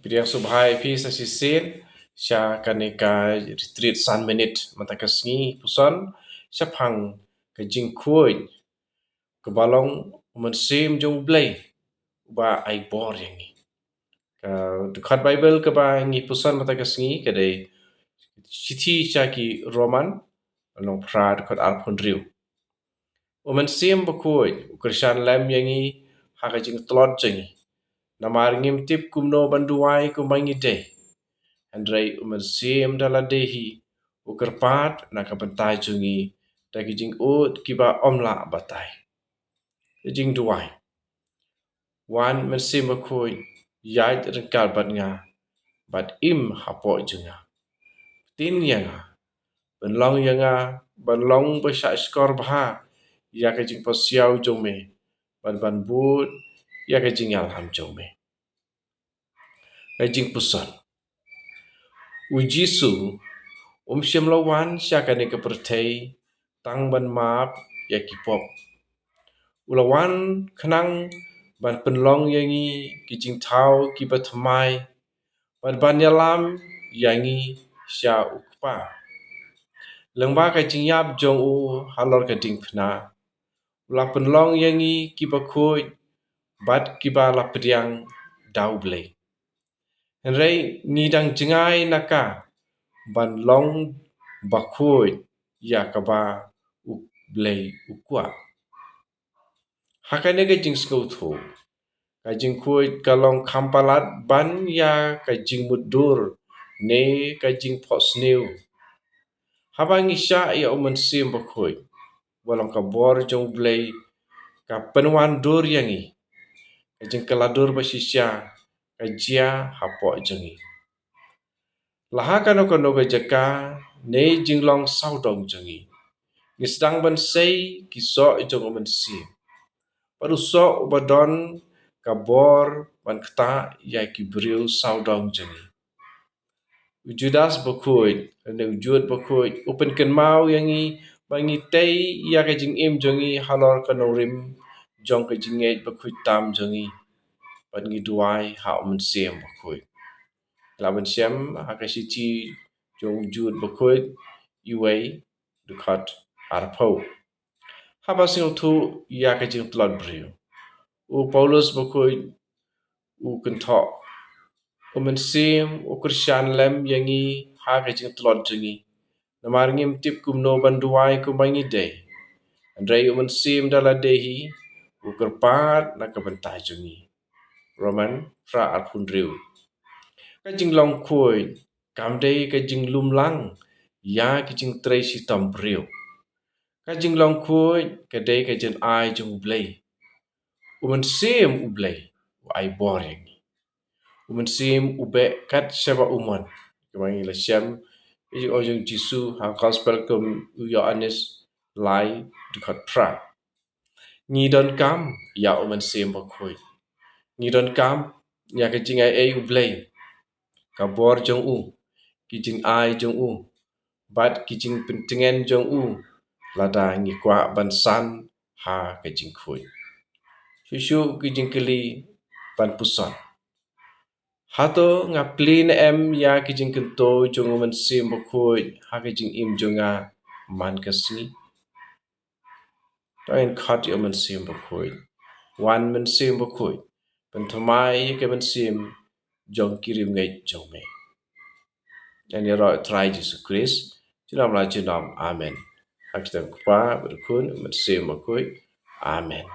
Pilihan subhai pi sa sisin sya kaneka retreat san minit mata kasngi puson sya phang ka jingkhuj ke balong Mynsiem jong blai ba ai bor yangi ka dekat Bible ke ba ngi puson mata kasngi kadai Siti ki Roman along pra dekat alpun riu Mynsiem bakhuj Kyrshan lem yangi haka jing tlot jangi namar ngim tip kumno banduai kumangi de Andrei Mynsiem daladehi ukerpat nak bentai jungi dagi jing ut kiba omla batai. Jing duai. Wan Mynsiem bakhuj yait rengkal bat nga bat im hapo junga. Tin yanga benlong yanga benlong besya skor baha ya ka jing posiau jome ban but ya ka jing alham jome. Jing pusan. Ujisu Mynsiem lawan sya ka ne ka pertai tang ban map ya kipop. Ulawan kenang ban penlong yangi kijing tau ki batmai ban yalam yangi sya ukpa. Lengba ka jing yap jong u halor ka ding pna. Ula penlong yangi ki bakhuj bat kiba lapediang dau blai. Henrei ngidang jengai naka ban long bakhuj ya kaba blai ukwa. Hakane ka jing skautu. Ka jing khuj kalong kampalat ban ya ka jing mudur ne ka jing posneu. Habang isya ya Mynsiem bakhuj. Walang ka bor jong blai ka penwan dur yangi. Ka jing kaladur basisya ka jia hapo jangi. Laha kano ka jaka ne jing long saudong jangi. Ngisdang ban sei kiso jong Mynsiem. Parusok badon kabor ban kta ya kibriu saudong jangi. Ujudas bakhuj, ane ujud bakhuj, upen kenmau yangi bangi tei ya ka jing im jangi halor kanorim jong ka jingej bakhuj tam jangi. Ban ngi duai ha Mynsiem bakhuj. La Mynsiem ha ka siti jong ujud bakhuj iwei dekat arpau. Haba sing tu ya ka jing tlot briu. U Paulus bakhuj u kentok. Mynsiem u Kyrshan lem yangi ha ka jing tlot jangi. Namar ngim tip kumno banduai kumangi de. Andrei Mynsiem daladehi u kerpat nak bentai jangi. Roman fra alpun riu. Ka jing long khuj kamdei ka jing lumlang ya ka jing trei sitam briu. Ka jing long khuj kadai ka jing ai jong blai. Mynsiem u blai u ai bor yangi. Mynsiem ube kat syaba umon. Kemangi la syam iji ojong Jisu ha gospel kum Yohanes lai dekat pra. Ngidon kam ya Mynsiem bakhuj. Ngidon kam ya ka jing ai u blai. Kabor jong u. Kijing ai jong u. Bat kijing pentengen jong u. Lada ngikwa bansan ha ka jing khuj. Syusyu kijing keli ban puson. Hato ngapli na em ya kijing kento jong Mynsiem bakhuj ha kijing im jonga man kasni. Toin khat ya Mynsiem bakhuj. Wan Mynsiem bakhuj. Pentamai ke Mynsiem jong kirim ngej jong me. Dan ya roi try Jesu Christ. Jinam la jinam. Amen. Hak kita kupa berkun Mynsiem bakhuj. Amen.